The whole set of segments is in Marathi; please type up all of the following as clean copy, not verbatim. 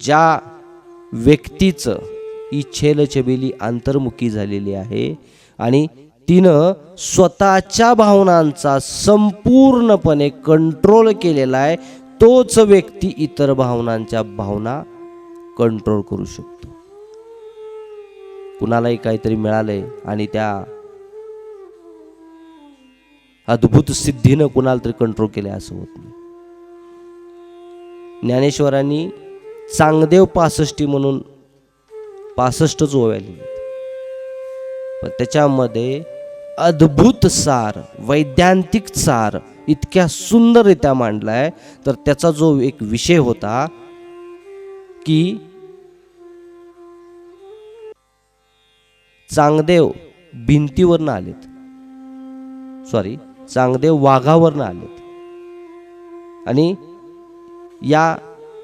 ज्या व्यक्तीचं इच्छेलछबीली अंतर्मुखी झालेली आहे आणि तिनं स्वतःच्या भावनांचा संपूर्णपणे कंट्रोल केलेला आहे, तोच व्यक्ती इतर भावना कंट्रोल करू शकतो. कुणालाही काहीतरी मिळालंय आणि त्या अद्भुत सिद्धीनं कुणाला तरी कंट्रोल केले असं होत नाही. ज्ञानेश्वरांनी चांगदेव 65 म्हणून 65च ओव्या लिहिल्या, पण त्याच्यामध्ये अद्भुत सार, वैज्ञानिक सार इतक्या सुंदररित्या मांडलाय. तर त्याचा जो एक विषय होता की चांगदेव भिंतीवरनं आलेत, चांगदेव वाघावरनं आलेत आणि या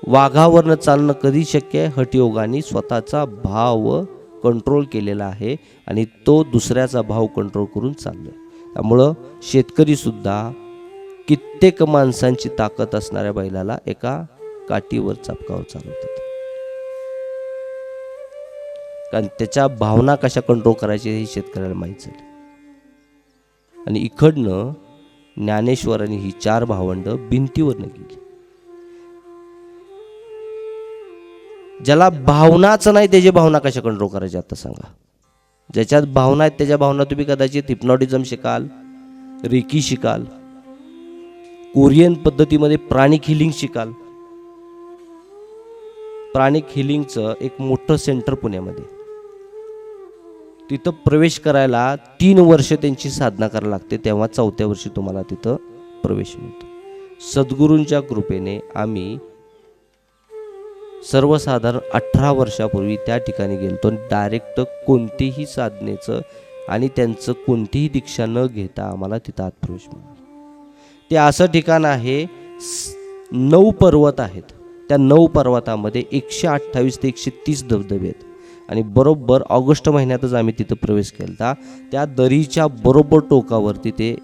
वाघावरनं चालणं कधी शक्य आहे? हठयोगाने स्वतःचा भाव कंट्रोल केलेला आहे आणि तो दुसऱ्याचा भाव कंट्रोल करून चाललोय. त्यामुळं शेतकरी सुद्धा कित्येक माणसांची ताकद असणाऱ्या बैलाला एका काठीवर चापकावर चालवतात, कारण त्याच्या भावना कशा कंट्रोल करायचे हे शेतकऱ्याला माहीत झालं. आणि इकडनं ज्ञानेश्वरांनी ही 4 भावंड भिंतीवरनं गेली. ज्याला भावनाच नाही त्याची भावना कशा कंट्रोल करायची आता सांगा. ज्याच्यात भावना आहेत त्याच्या भावना तुम्ही कदाचित हिप्नॉटिझम शिकाल, रेकी शिकाल, कोरियन पद्धतीमध्ये प्राणिक हिलिंग शिकाल. प्राणिक हिलिंगचं एक मोठं सेंटर पुण्यामध्ये, तिथं प्रवेश करायला 3 वर्ष त्यांची साधना करायला लागते, तेव्हा 4थ्या वर्षी तुम्हाला तिथं प्रवेश मिळतो. सद्गुरूंच्या कृपेने आम्ही सर्वसाधारण 18 वर्षापूर्वी त्या ठिकाणी गेलतो. डायरेक्ट कोणतेही साधनेचं आणि त्यांचं कोणतीही दीक्षा न घेता आम्हाला तिथं आत प्रवेश मिळाला. ते असं ठिकाण आहे, 9 पर्वत आहेत, त्या 9 पर्वतामध्ये 128 ते 130 धबधबे आहेत. आणि बरोबर ऑगस्ट महिन्यातच आम्ही तिथं प्रवेश केला. त्या दरीच्या बरोबर टोकावरती ते